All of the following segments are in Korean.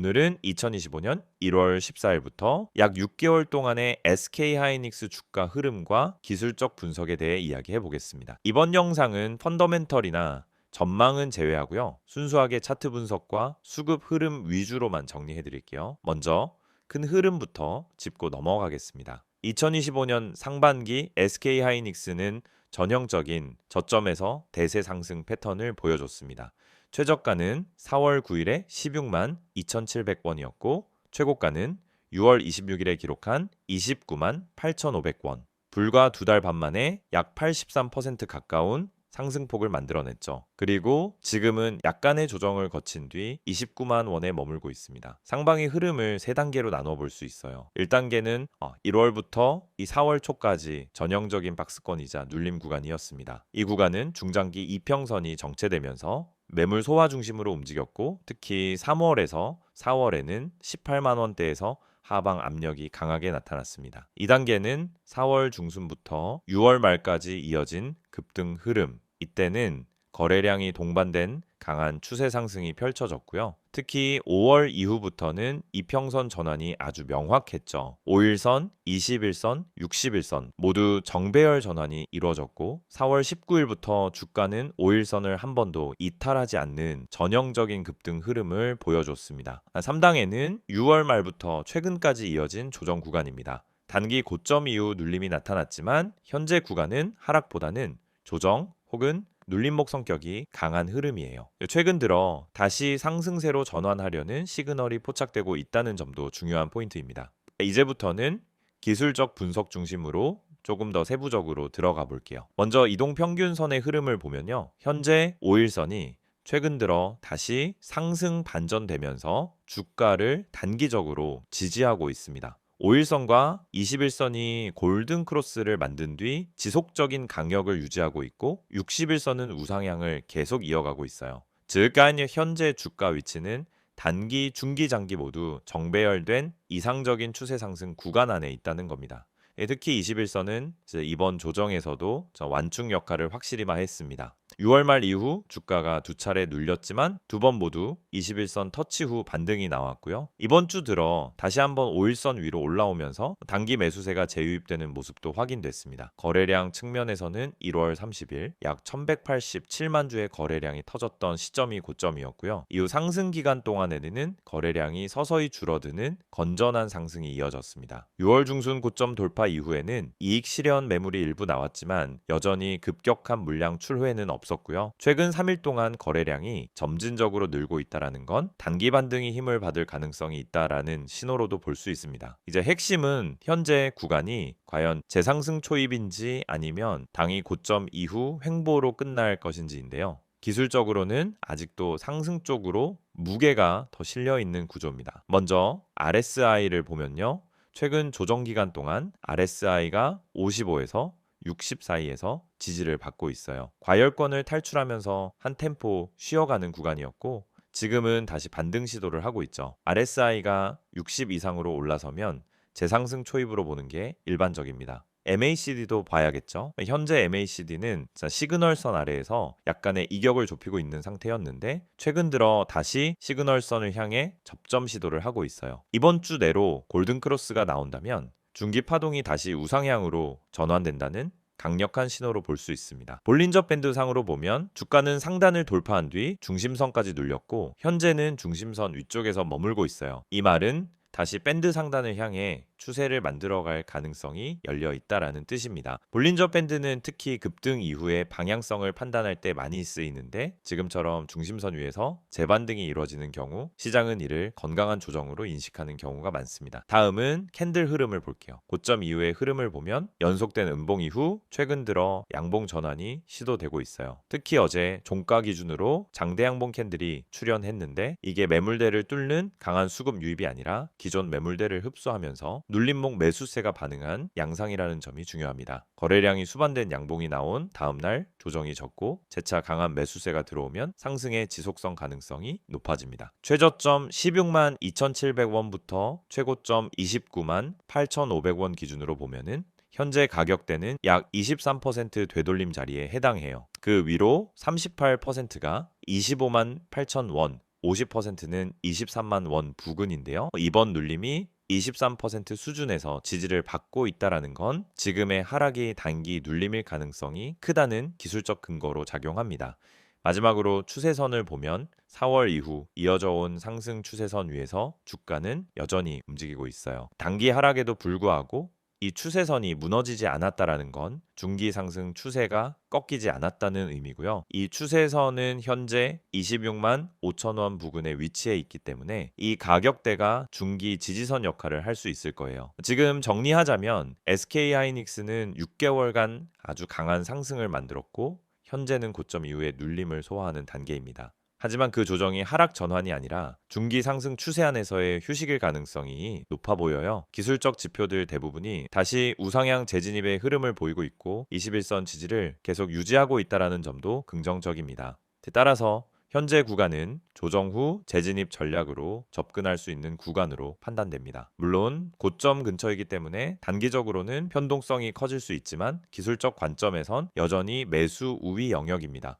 오늘은 2025년 1월 14일부터 약 6개월 동안의 SK하이닉스 주가 흐름과 기술적 분석에 대해 이야기해 보겠습니다. 이번 영상은 펀더멘털이나 전망은 제외하고요. 순수하게 차트 분석과 수급 흐름 위주로만 정리해 드릴게요. 먼저 큰 흐름부터 짚고 넘어가겠습니다. 2025년 상반기 SK하이닉스는 전형적인 저점에서 대세 상승 패턴을 보여줬습니다. 최저가는 4월 9일에 16만 2,700원이었고 최고가는 6월 26일에 기록한 29만 8,500원. 불과 두 달 반 만에 약 83% 가까운 상승폭을 만들어냈죠. 그리고 지금은 약간의 조정을 거친 뒤 29만 원에 머물고 있습니다. 상방의 흐름을 세 단계로 나눠 볼 수 있어요. 1단계는 1월부터 이 4월 초까지 전형적인 박스권이자 눌림 구간이었습니다. 이 구간은 중장기 이평선이 정체되면서 매물 소화 중심으로 움직였고 특히 3월에서 4월에는 18만 원대에서 하방 압력이 강하게 나타났습니다. 2단계는 4월 중순부터 6월 말까지 이어진 급등 흐름. 이때는 거래량이 동반된 강한 추세 상승이 펼쳐졌고요. 특히 5월 이후부터는 이평선 전환이 아주 명확했죠. 5일선, 21선, 60일선 모두 정배열 전환이 이루어졌고 4월 19일부터 주가는 5일선을 한 번도 이탈하지 않는 전형적인 급등 흐름을 보여줬습니다. 3단계는 6월 말부터 최근까지 이어진 조정 구간입니다. 단기 고점 이후 눌림이 나타났지만 현재 구간은 하락보다는 조정 혹은 눌림목 성격이 강한 흐름이에요. 최근 들어 다시 상승세로 전환하려는 시그널이 포착되고 있다는 점도 중요한 포인트입니다. 이제부터는 기술적 분석 중심으로 조금 더 세부적으로 들어가 볼게요. 먼저 이동평균선의 흐름을 보면요. 현재 5일선이 최근 들어 다시 상승 반전되면서 주가를 단기적으로 지지하고 있습니다. 5일선과 21선이 골든 크로스를 만든 뒤 지속적인 강력을 유지하고 있고 60일선은 우상향을 계속 이어가고 있어요. 즉, 현재 주가 위치는 단기, 중기, 장기 모두 정배열된 이상적인 추세 상승 구간 안에 있다는 겁니다. 특히 21선은 이번 조정에서도 완충 역할을 확실히 했습니다. 6월 말 이후 주가가 두 차례 눌렸지만 두 번 모두 21선 터치 후 반등이 나왔고요. 이번 주 들어 다시 한번 5일선 위로 올라오면서 단기 매수세가 재유입되는 모습도 확인됐습니다. 거래량 측면에서는 1월 30일 약 1187만 주의 거래량이 터졌던 시점이 고점이었고요. 이후 상승 기간 동안에는 거래량이 서서히 줄어드는 건전한 상승이 이어졌습니다. 6월 중순 고점 돌파 이후에는 이익 실현 매물이 일부 나왔지만 여전히 급격한 물량 출회는 없었고요. 최근 3일 동안 거래량이 점진적으로 늘고 있다는 건 단기 반등이 힘을 받을 가능성이 있다라는 신호로도 볼 수 있습니다. 이제 핵심은 현재 구간이 과연 재상승 초입인지 아니면 당이 고점 이후 횡보로 끝날 것인지인데요. 기술적으로는 아직도 상승 쪽으로 무게가 더 실려 있는 구조입니다. 먼저 RSI를 보면요. 최근 조정 기간 동안 RSI가 55에서 60 사이에서 지지를 받고 있어요. 과열권을 탈출하면서 한 템포 쉬어가는 구간이었고 지금은 다시 반등 시도를 하고 있죠. RSI가 60 이상으로 올라서면 재상승 초입으로 보는 게 일반적입니다. MACD도 봐야겠죠. 현재 MACD는 시그널선 아래에서 약간의 이격을 좁히고 있는 상태였는데 최근 들어 다시 시그널선을 향해 접점 시도를 하고 있어요. 이번 주 내로 골든크로스가 나온다면 중기 파동이 다시 우상향으로 전환된다는 강력한 신호로 볼 수 있습니다. 볼린저 밴드 상으로 보면 주가는 상단을 돌파한 뒤 중심선까지 눌렸고 현재는 중심선 위쪽에서 머물고 있어요. 이 말은 다시 밴드 상단을 향해 추세를 만들어갈 가능성이 열려 있다라는 뜻입니다. 볼린저 밴드는 특히 급등 이후에 방향성을 판단할 때 많이 쓰이는데 지금처럼 중심선 위에서 재반등이 이루어지는 경우 시장은 이를 건강한 조정으로 인식하는 경우가 많습니다. 다음은 캔들 흐름을 볼게요. 고점 이후의 흐름을 보면 연속된 음봉 이후 최근 들어 양봉 전환이 시도되고 있어요. 특히 어제 종가 기준으로 장대 양봉 캔들이 출현했는데 이게 매물대를 뚫는 강한 수급 유입이 아니라 기존 매물대를 흡수하면서 눌림목 매수세가 반응한 양상이라는 점이 중요합니다. 거래량이 수반된 양봉이 나온 다음 날 조정이 졌고 재차 강한 매수세가 들어오면 상승의 지속성 가능성이 높아집니다. 최저점 16만 2,700원부터 최고점 29만 8,500원 기준으로 보면은 현재 가격대는 약 23% 되돌림 자리에 해당해요. 그 위로 38%가 25만 8천 원 50%는 23만 원 부근인데요. 이번 눌림이 23% 수준에서 지지를 받고 있다라는 건 지금의 하락이 단기 눌림일 가능성이 크다는 기술적 근거로 작용합니다. 마지막으로 추세선을 보면 4월 이후 이어져 온 상승 추세선 위에서 주가는 여전히 움직이고 있어요. 단기 하락에도 불구하고 이 추세선이 무너지지 않았다라는 건 중기 상승 추세가 꺾이지 않았다는 의미고요. 이 추세선은 현재 26만 5천 원 부근에 위치해 있기 때문에 이 가격대가 중기 지지선 역할을 할 수 있을 거예요. 지금 정리하자면 SK하이닉스는 6개월간 아주 강한 상승을 만들었고 현재는 고점 이후에 눌림을 소화하는 단계입니다. 하지만 그 조정이 하락 전환이 아니라 중기 상승 추세 안에서의 휴식일 가능성이 높아 보여요. 기술적 지표들 대부분이 다시 우상향 재진입의 흐름을 보이고 있고 21선 지지를 계속 유지하고 있다는 점도 긍정적입니다. 따라서 현재 구간은 조정 후 재진입 전략으로 접근할 수 있는 구간으로 판단됩니다. 물론 고점 근처이기 때문에 단기적으로는 변동성이 커질 수 있지만 기술적 관점에선 여전히 매수 우위 영역입니다.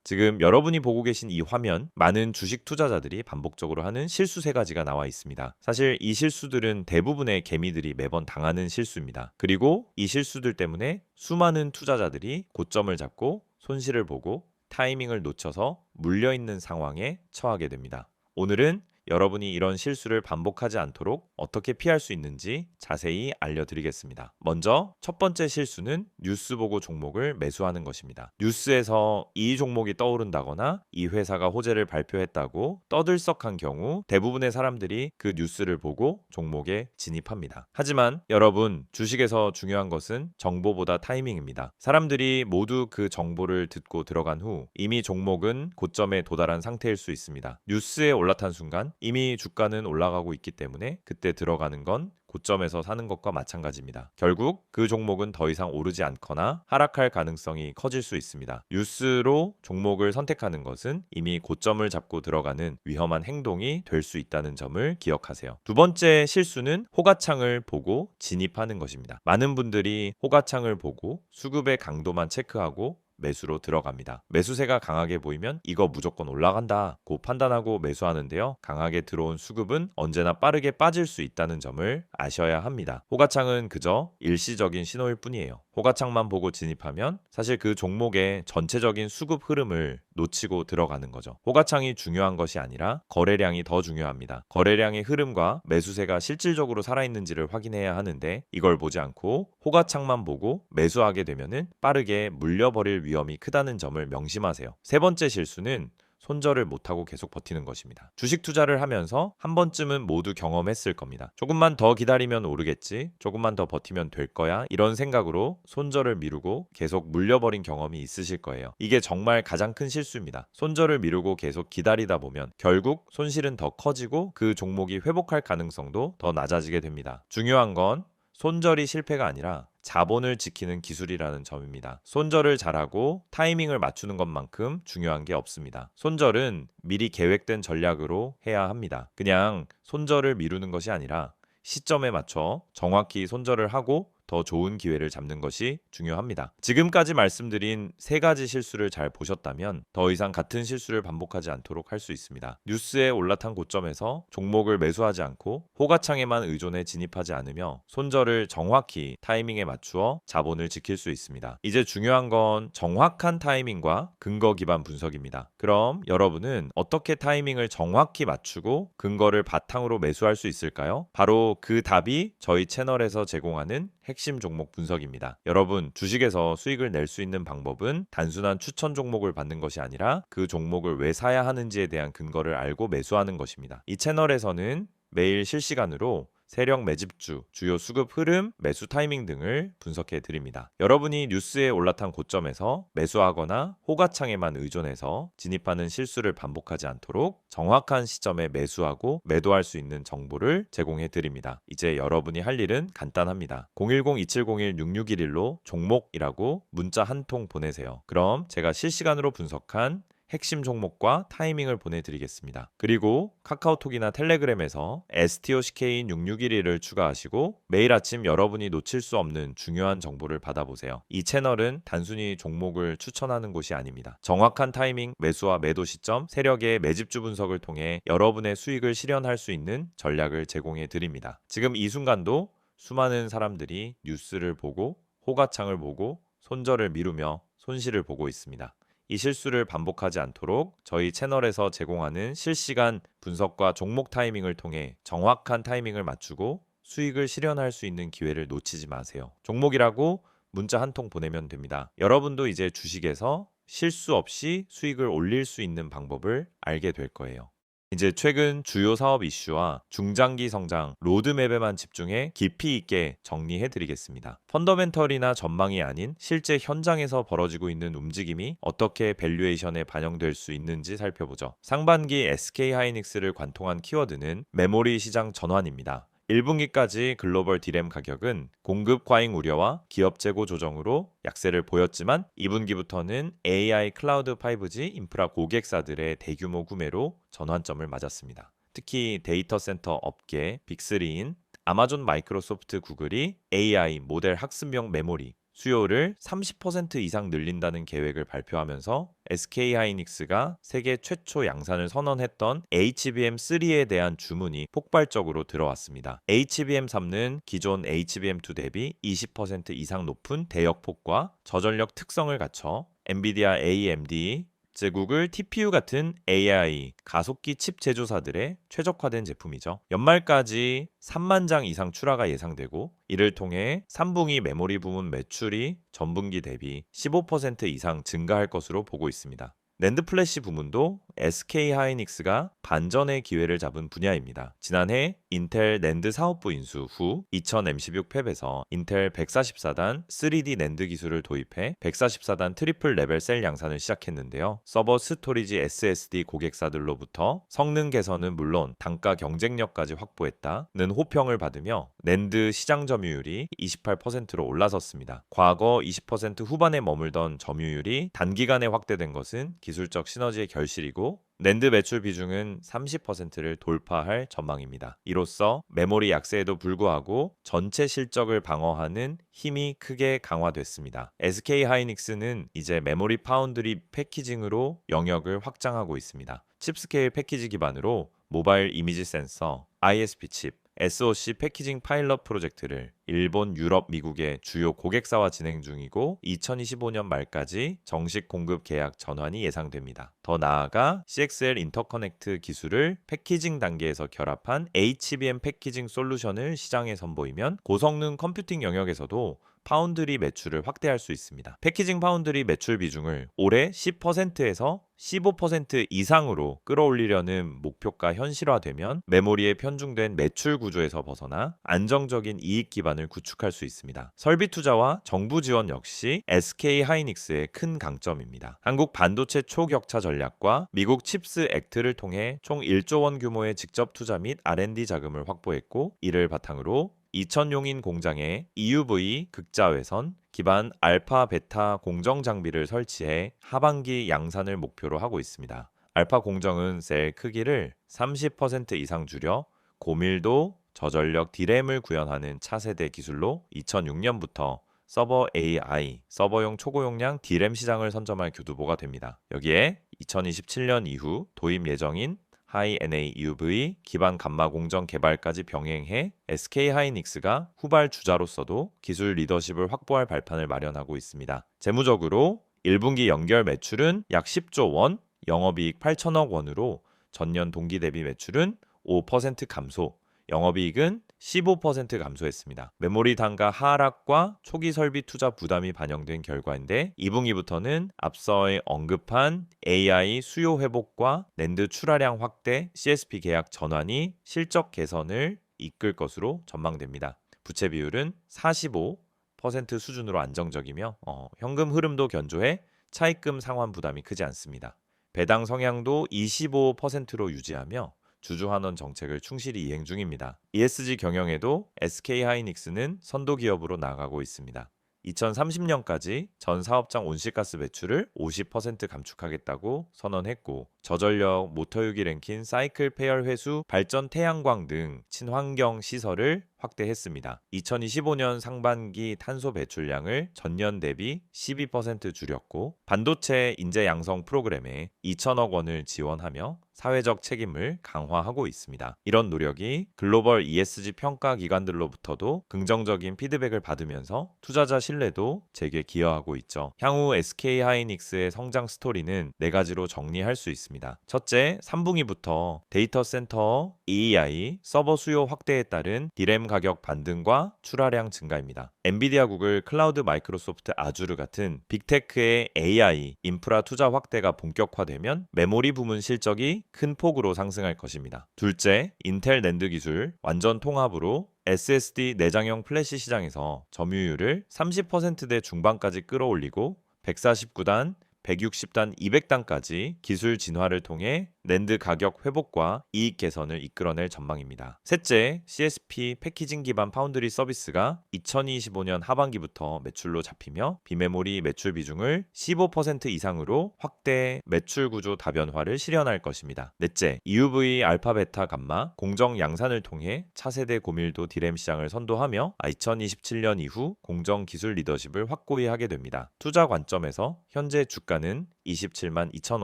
지금 여러분이 보고 계신 이 화면, 많은 주식 투자자들이 반복적으로 하는 실수 세 가지가 나와 있습니다. 사실 이 실수들은 대부분의 개미들이 매번 당하는 실수입니다. 그리고 이 실수들 때문에 수많은 투자자들이 고점을 잡고 손실을 보고 타이밍을 놓쳐서 물려있는 상황에 처하게 됩니다. 오늘은 여러분이 이런 실수를 반복하지 않도록 어떻게 피할 수 있는지 자세히 알려드리겠습니다. 먼저 첫 번째 실수는 뉴스 보고 종목을 매수하는 것입니다. 뉴스에서 이 종목이 떠오른다거나 이 회사가 호재를 발표했다고 떠들썩한 경우 대부분의 사람들이 그 뉴스를 보고 종목에 진입합니다. 하지만 여러분, 주식에서 중요한 것은 정보보다 타이밍입니다. 사람들이 모두 그 정보를 듣고 들어간 후 이미 종목은 고점에 도달한 상태일 수 있습니다. 뉴스에 올라탄 순간 이미 주가는 올라가고 있기 때문에 그때 들어가는 건 고점에서 사는 것과 마찬가지입니다. 결국 그 종목은 더 이상 오르지 않거나 하락할 가능성이 커질 수 있습니다. 뉴스로 종목을 선택하는 것은 이미 고점을 잡고 들어가는 위험한 행동이 될 수 있다는 점을 기억하세요. 두 번째 실수는 호가창을 보고 진입하는 것입니다. 많은 분들이 호가창을 보고 수급의 강도만 체크하고 매수로 들어갑니다. 매수세가 강하게 보이면 이거 무조건 올라간다고 판단하고 매수하는데요. 강하게 들어온 수급은 언제나 빠르게 빠질 수 있다는 점을 아셔야 합니다. 호가창은 그저 일시적인 신호일 뿐이에요. 호가창만 보고 진입하면 사실 그 종목의 전체적인 수급 흐름을 놓치고 들어가는 거죠. 호가창이 중요한 것이 아니라 거래량이 더 중요합니다. 거래량의 흐름과 매수세가 실질적으로 살아있는지를 확인해야 하는데 이걸 보지 않고 호가창만 보고 매수하게 되면은 빠르게 물려버릴 위험이 크다는 점을 명심하세요. 세 번째 실수는 손절을 못하고 계속 버티는 것입니다. 주식 투자를 하면서 한 번쯤은 모두 경험했을 겁니다. 조금만 더 기다리면 오르겠지, 조금만 더 버티면 될 거야, 이런 생각으로 손절을 미루고 계속 물려버린 경험이 있으실 거예요. 이게 정말 가장 큰 실수입니다. 손절을 미루고 계속 기다리다 보면 결국 손실은 더 커지고 그 종목이 회복할 가능성도 더 낮아지게 됩니다. 중요한 건 손절이 실패가 아니라 자본을 지키는 기술이라는 점입니다. 손절을 잘하고 타이밍을 맞추는 것만큼 중요한 게 없습니다. 손절은 미리 계획된 전략으로 해야 합니다. 그냥 손절을 미루는 것이 아니라 시점에 맞춰 정확히 손절을 하고 더 좋은 기회를 잡는 것이 중요합니다. 지금까지 말씀드린 세 가지 실수를 잘 보셨다면 더 이상 같은 실수를 반복하지 않도록 할 수 있습니다. 뉴스에 올라탄 고점에서 종목을 매수하지 않고 호가창에만 의존해 진입하지 않으며 손절을 정확히 타이밍에 맞추어 자본을 지킬 수 있습니다. 이제 중요한 건 정확한 타이밍과 근거 기반 분석입니다. 그럼 여러분은 어떻게 타이밍을 정확히 맞추고 근거를 바탕으로 매수할 수 있을까요? 바로 그 답이 저희 채널에서 제공하는 핵심 종목 분석입니다. 여러분, 주식에서 수익을 낼 수 있는 방법은 단순한 추천 종목을 받는 것이 아니라 그 종목을 왜 사야 하는지에 대한 근거를 알고 매수하는 것입니다. 이 채널에서는 매일 실시간으로 세력 매집주, 주요 수급 흐름, 매수 타이밍 등을 분석해 드립니다. 여러분이 뉴스에 올라탄 고점에서 매수하거나 호가창에만 의존해서 진입하는 실수를 반복하지 않도록 정확한 시점에 매수하고 매도할 수 있는 정보를 제공해 드립니다. 이제 여러분이 할 일은 간단합니다. 010-2701-6611로 종목이라고 문자 한 통 보내세요. 그럼 제가 실시간으로 분석한 핵심 종목과 타이밍을 보내드리겠습니다. 그리고 카카오톡이나 텔레그램에서 STOCK인 6611을 추가하시고 매일 아침 여러분이 놓칠 수 없는 중요한 정보를 받아보세요. 이 채널은 단순히 종목을 추천하는 곳이 아닙니다. 정확한 타이밍, 매수와 매도 시점, 세력의 매집주 분석을 통해 여러분의 수익을 실현할 수 있는 전략을 제공해 드립니다. 지금 이 순간도 수많은 사람들이 뉴스를 보고 호가창을 보고 손절을 미루며 손실을 보고 있습니다. 이 실수를 반복하지 않도록 저희 채널에서 제공하는 실시간 분석과 종목 타이밍을 통해 정확한 타이밍을 맞추고 수익을 실현할 수 있는 기회를 놓치지 마세요. 종목이라고 문자 한 통 보내면 됩니다. 여러분도 이제 주식에서 실수 없이 수익을 올릴 수 있는 방법을 알게 될 거예요. 이제 최근 주요 사업 이슈와 중장기 성장 로드맵에만 집중해 깊이 있게 정리해 드리겠습니다. 펀더멘털이나 전망이 아닌 실제 현장에서 벌어지고 있는 움직임이 어떻게 밸류에이션에 반영될 수 있는지 살펴보죠. 상반기 SK하이닉스를 관통한 키워드는 메모리 시장 전환입니다. 1분기까지 글로벌 디램 가격은 공급 과잉 우려와 기업 재고 조정으로 약세를 보였지만 2분기부터는 AI 클라우드 5G 인프라 고객사들의 대규모 구매로 전환점을 맞았습니다. 특히 데이터 센터 업계 빅3인 아마존, 마이크로소프트, 구글이 AI 모델 학습용 메모리 수요를 30% 이상 늘린다는 계획을 발표하면서 SK하이닉스가 세계 최초 양산을 선언했던 HBM3에 대한 주문이 폭발적으로 들어왔습니다. HBM3는 기존 HBM2 대비 20% 이상 높은 대역폭과 저전력 특성을 갖춰 엔비디아, AMD, 제국을 TPU 같은 AI 가속기 칩 제조사들의 최적화된 제품이죠. 연말까지 3만 장 이상 출하가 예상되고 이를 통해 3분기 메모리 부문 매출이 전분기 대비 15% 이상 증가할 것으로 보고 있습니다. 낸드 플래시 부문도 SK하이닉스가 반전의 기회를 잡은 분야입니다. 지난해 인텔 낸드 사업부 인수 후 2000M16 팹에서 인텔 144단 3D 낸드 기술을 도입해 144단 트리플 레벨 셀 양산을 시작했는데요. 서버 스토리지 SSD 고객사들로부터 성능 개선은 물론 단가 경쟁력까지 확보했다는 호평을 받으며 낸드 시장 점유율이 28%로 올라섰습니다. 과거 20% 후반에 머물던 점유율이 단기간에 확대된 것은 기술적 시너지의 결실이고 낸드 매출 비중은 30%를 돌파할 전망입니다. 이로써 메모리 약세에도 불구하고 전체 실적을 방어하는 힘이 크게 강화됐습니다. SK하이닉스는 이제 메모리 파운드리 패키징으로 영역을 확장하고 있습니다. 칩스케일 패키지 기반으로 모바일 이미지 센서, ISP 칩, SoC 패키징 파일럿 프로젝트를 일본, 유럽, 미국의 주요 고객사와 진행 중이고 2025년 말까지 정식 공급 계약 전환이 예상됩니다. 더 나아가 CXL 인터커넥트 기술을 패키징 단계에서 결합한 HBM 패키징 솔루션을 시장에 선보이면 고성능 컴퓨팅 영역에서도 파운드리 매출을 확대할 수 있습니다. 패키징 파운드리 매출 비중을 올해 10%에서 15% 이상으로 끌어올리려는 목표가 현실화되면 메모리에 편중된 매출 구조에서 벗어나 안정적인 이익 기반을 구축할 수 있습니다. 설비 투자와 정부 지원 역시 SK하이닉스의 큰 강점입니다. 한국 반도체 초격차 전략과 미국 칩스 액트를 통해 총 1조 원 규모의 직접 투자 및 R&D 자금을 확보했고 이를 바탕으로 2000용인 공장에 EUV 극자외선 기반 알파 베타 공정 장비를 설치해 하반기 양산을 목표로 하고 있습니다. 알파 공정은 셀 크기를 30% 이상 줄여 고밀도 저전력 D램을 구현하는 차세대 기술로 2006년부터 서버 AI, 서버용 초고용량 D램 시장을 선점할 교두보가 됩니다. 여기에 2027년 이후 도입 예정인 하이 NA EUV 기반 감마 공정 개발까지 병행해 SK하이닉스가 후발 주자로서도 기술 리더십을 확보할 발판을 마련하고 있습니다. 재무적으로 1분기 연결 매출은 약 10조 원, 영업이익 8천억 원으로 전년 동기 대비 매출은 5% 감소, 영업이익은 15% 감소했습니다. 메모리 단가 하락과 초기 설비 투자 부담이 반영된 결과인데 2분기부터는 앞서 언급한 AI 수요 회복과 낸드 출하량 확대, CSP 계약 전환이 실적 개선을 이끌 것으로 전망됩니다. 부채 비율은 45% 수준으로 안정적이며 현금 흐름도 견조해 차입금 상환 부담이 크지 않습니다. 배당 성향도 25%로 유지하며 주주환원 정책을 충실히 이행 중입니다. ESG 경영에도 SK하이닉스는 선도 기업으로 나아가고 있습니다. 2030년까지 전 사업장 온실가스 배출을 50% 감축하겠다고 선언했고, 저전력 모터유기 랭킨 사이클 폐열 회수 발전 태양광 등 친환경 시설을 확대했습니다. 2025년 상반기 탄소 배출량을 전년 대비 12% 줄였고, 반도체 인재 양성 프로그램에 2천억 원을 지원하며 사회적 책임을 강화하고 있습니다. 이런 노력이 글로벌 ESG 평가 기관들로부터도 긍정적인 피드백을 받으면서 투자자 신뢰도 재개 기여하고 있죠. 향후 SK하이닉스의 성장 스토리는 네 가지로 정리할 수 있습니다. 첫째, 3분기부터 데이터 센터 AI 서버 수요 확대에 따른 디램 가격 반등과 출하량 증가입니다. 엔비디아, 구글, 클라우드, 마이크로소프트, 아주르 같은 빅테크의 AI 인프라 투자 확대가 본격화되면 메모리 부문 실적이 큰 폭으로 상승할 것입니다. 둘째, 인텔 낸드 기술 완전 통합으로 SSD 내장형 플래시 시장에서 점유율을 30%대 중반까지 끌어올리고 149단, 160단, 200단까지 기술 진화를 통해 낸드 가격 회복과 이익 개선을 이끌어낼 전망입니다. 셋째, CSP 패키징 기반 파운드리 서비스가 2025년 하반기부터 매출로 잡히며 비메모리 매출 비중을 15% 이상으로 확대 매출 구조 다변화를 실현할 것입니다. 넷째, EUV 알파 베타 감마 공정 양산을 통해 차세대 고밀도 디램 시장을 선도하며 2027년 이후 공정 기술 리더십을 확고히 하게 됩니다. 투자 관점에서 현재 주가는 27만 2천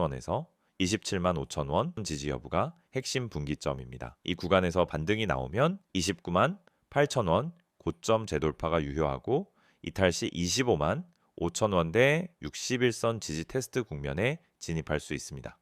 원에서 27만 5천 원 지지 여부가 핵심 분기점입니다. 이 구간에서 반등이 나오면 29만 8천 원 고점 재돌파가 유효하고 이탈 시 25만 5천 원대 61선 지지 테스트 국면에 진입할 수 있습니다.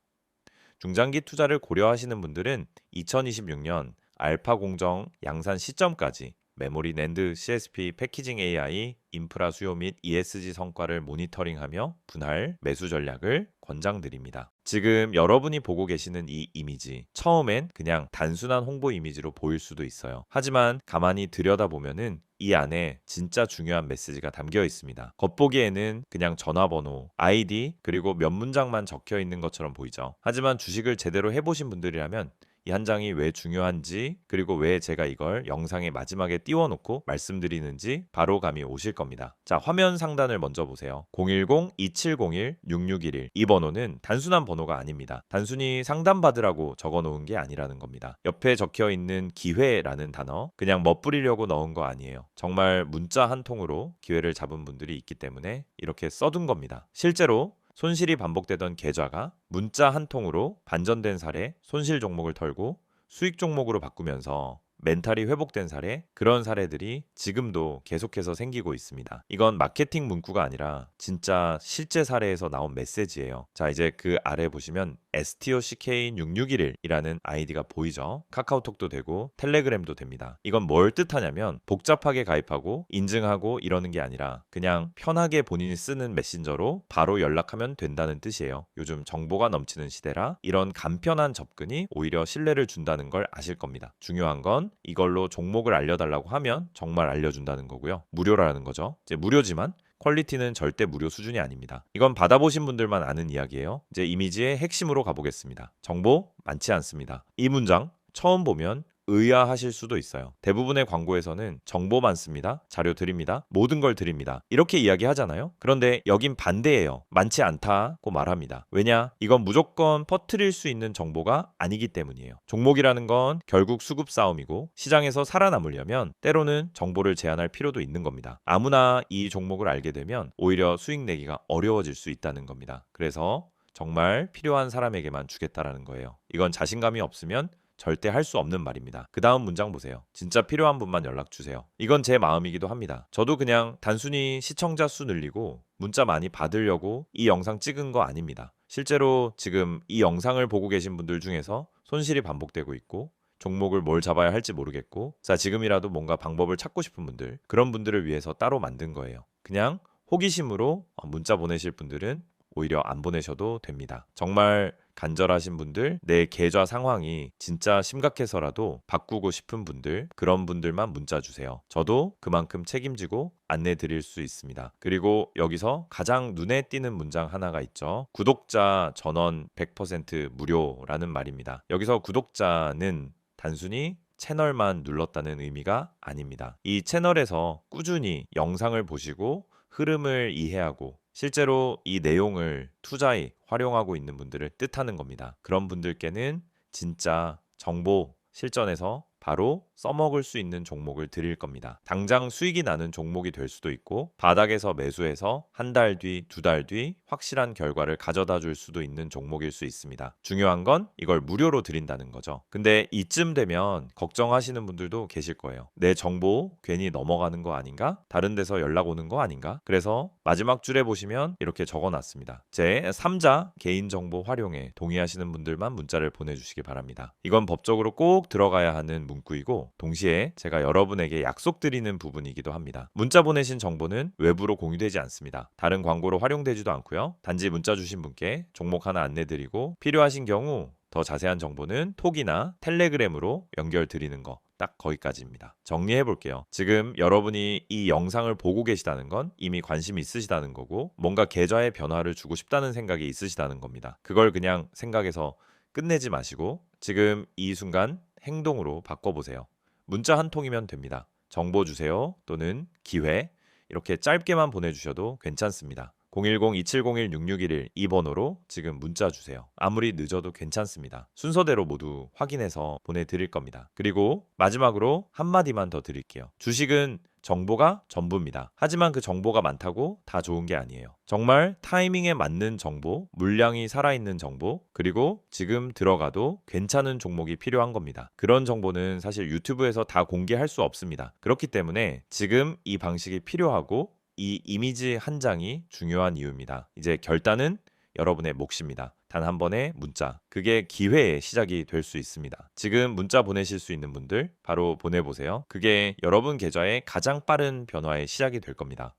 중장기 투자를 고려하시는 분들은 2026년 알파 공정 양산 시점까지 메모리 낸드 CSP 패키징 AI 인프라 수요 및 ESG 성과를 모니터링하며 분할 매수 전략을 권장드립니다. 지금 여러분이 보고 계시는 이 이미지, 처음엔 그냥 단순한 홍보 이미지로 보일 수도 있어요. 하지만 가만히 들여다보면은 이 안에 진짜 중요한 메시지가 담겨 있습니다. 겉보기에는 그냥 전화번호, 아이디, 그리고 몇 문장만 적혀 있는 것처럼 보이죠. 하지만 주식을 제대로 해보신 분들이라면 이 한 장이 왜 중요한지, 그리고 왜 제가 이걸 영상의 마지막에 띄워놓고 말씀드리는지 바로 감이 오실 겁니다. 자, 화면 상단을 먼저 보세요. 010-2701-6611. 이 번호는 단순한 번호가 아닙니다. 단순히 상담받으라고 적어놓은 게 아니라는 겁니다. 옆에 적혀 있는 기회라는 단어, 그냥 멋부리려고 넣은 거 아니에요. 정말 문자 한 통으로 기회를 잡은 분들이 있기 때문에 이렇게 써둔 겁니다. 실제로 손실이 반복되던 계좌가 문자 한 통으로 반전된 사례, 손실 종목을 털고 수익 종목으로 바꾸면서 멘탈이 회복된 사례, 그런 사례들이 지금도 계속해서 생기고 있습니다. 이건 마케팅 문구가 아니라 진짜 실제 사례에서 나온 메시지예요. 자, 이제 그 아래 보시면 STOCK6611이라는 아이디가 보이죠? 카카오톡도 되고 텔레그램도 됩니다. 이건 뭘 뜻하냐면 복잡하게 가입하고 인증하고 이러는 게 아니라 그냥 편하게 본인이 쓰는 메신저로 바로 연락하면 된다는 뜻이에요. 요즘 정보가 넘치는 시대라 이런 간편한 접근이 오히려 신뢰를 준다는 걸 아실 겁니다. 중요한 건 이걸로 종목을 알려달라고 하면 정말 알려준다는 거고요. 무료라는 거죠. 이제 무료지만 퀄리티는 절대 무료 수준이 아닙니다. 이건 받아보신 분들만 아는 이야기예요. 이제 이미지의 핵심으로 가보겠습니다. 정보 많지 않습니다. 이 문장 처음 보면 의아하실 수도 있어요. 대부분의 광고에서는 정보 많습니다. 자료 드립니다. 모든 걸 드립니다. 이렇게 이야기하잖아요. 그런데 여긴 반대예요. 많지 않다고 말합니다. 왜냐? 이건 무조건 퍼뜨릴 수 있는 정보가 아니기 때문이에요. 종목이라는 건 결국 수급 싸움이고 시장에서 살아남으려면 때로는 정보를 제한할 필요도 있는 겁니다. 아무나 이 종목을 알게 되면 오히려 수익 내기가 어려워질 수 있다는 겁니다. 그래서 정말 필요한 사람에게만 주겠다라는 거예요. 이건 자신감이 없으면 절대 할 수 없는 말입니다. 그 다음 문장 보세요. 진짜 필요한 분만 연락 주세요. 이건 제 마음이기도 합니다. 저도 그냥 단순히 시청자 수 늘리고 문자 많이 받으려고 이 영상 찍은 거 아닙니다. 실제로 지금 이 영상을 보고 계신 분들 중에서 손실이 반복되고 있고 종목을 뭘 잡아야 할지 모르겠고, 자, 지금이라도 뭔가 방법을 찾고 싶은 분들, 그런 분들을 위해서 따로 만든 거예요. 그냥 호기심으로 문자 보내실 분들은 오히려 안 보내셔도 됩니다. 정말 간절하신 분들, 내 계좌 상황이 진짜 심각해서라도 바꾸고 싶은 분들, 그런 분들만 문자 주세요. 저도 그만큼 책임지고 안내 드릴 수 있습니다. 그리고 여기서 가장 눈에 띄는 문장 하나가 있죠. 구독자 전원 100% 무료라는 말입니다. 여기서 구독자는 단순히 채널만 눌렀다는 의미가 아닙니다. 이 채널에서 꾸준히 영상을 보시고 흐름을 이해하고 실제로 이 내용을 투자에 활용하고 있는 분들을 뜻하는 겁니다. 그런 분들께는 진짜 정보 실전에서 바로 써먹을 수 있는 종목을 드릴 겁니다. 당장 수익이 나는 종목이 될 수도 있고 바닥에서 매수해서 한 달 뒤, 두 달 뒤 확실한 결과를 가져다 줄 수도 있는 종목일 수 있습니다. 중요한 건 이걸 무료로 드린다는 거죠. 근데 이쯤 되면 걱정하시는 분들도 계실 거예요. 내 정보 괜히 넘어가는 거 아닌가? 다른 데서 연락 오는 거 아닌가? 그래서 마지막 줄에 보시면 이렇게 적어놨습니다. 제 3자 개인정보 활용에 동의하시는 분들만 문자를 보내주시기 바랍니다. 이건 법적으로 꼭 들어가야 하는 문구이고 동시에 제가 여러분에게 약속드리는 부분이기도 합니다. 문자 보내신 정보는 외부로 공유되지 않습니다. 다른 광고로 활용되지도 않고요. 단지 문자 주신 분께 종목 하나 안내드리고 필요하신 경우 더 자세한 정보는 톡이나 텔레그램으로 연결드리는 거 딱 거기까지입니다. 정리해 볼게요. 지금 여러분이 이 영상을 보고 계시다는 건 이미 관심이 있으시다는 거고 뭔가 계좌의 변화를 주고 싶다는 생각이 있으시다는 겁니다. 그걸 그냥 생각해서 끝내지 마시고 지금 이 순간 행동으로 바꿔보세요. 문자 한 통이면 됩니다. 정보 주세요 또는 기회 이렇게 짧게만 보내주셔도 괜찮습니다. 010-2701-6611 이 번호로 지금 문자 주세요. 아무리 늦어도 괜찮습니다. 순서대로 모두 확인해서 보내드릴 겁니다. 그리고 마지막으로 한마디만 더 드릴게요. 주식은 정보가 전부입니다. 하지만 그 정보가 많다고 다 좋은 게 아니에요. 정말 타이밍에 맞는 정보, 물량이 살아있는 정보, 그리고 지금 들어가도 괜찮은 종목이 필요한 겁니다. 그런 정보는 사실 유튜브에서 다 공개할 수 없습니다. 그렇기 때문에 지금 이 방식이 필요하고 이 이미지 한 장이 중요한 이유입니다. 이제 결단은 여러분의 몫입니다. 단 한 번의 문자. 그게 기회의 시작이 될 수 있습니다. 지금 문자 보내실 수 있는 분들 바로 보내보세요. 그게 여러분 계좌의 가장 빠른 변화의 시작이 될 겁니다.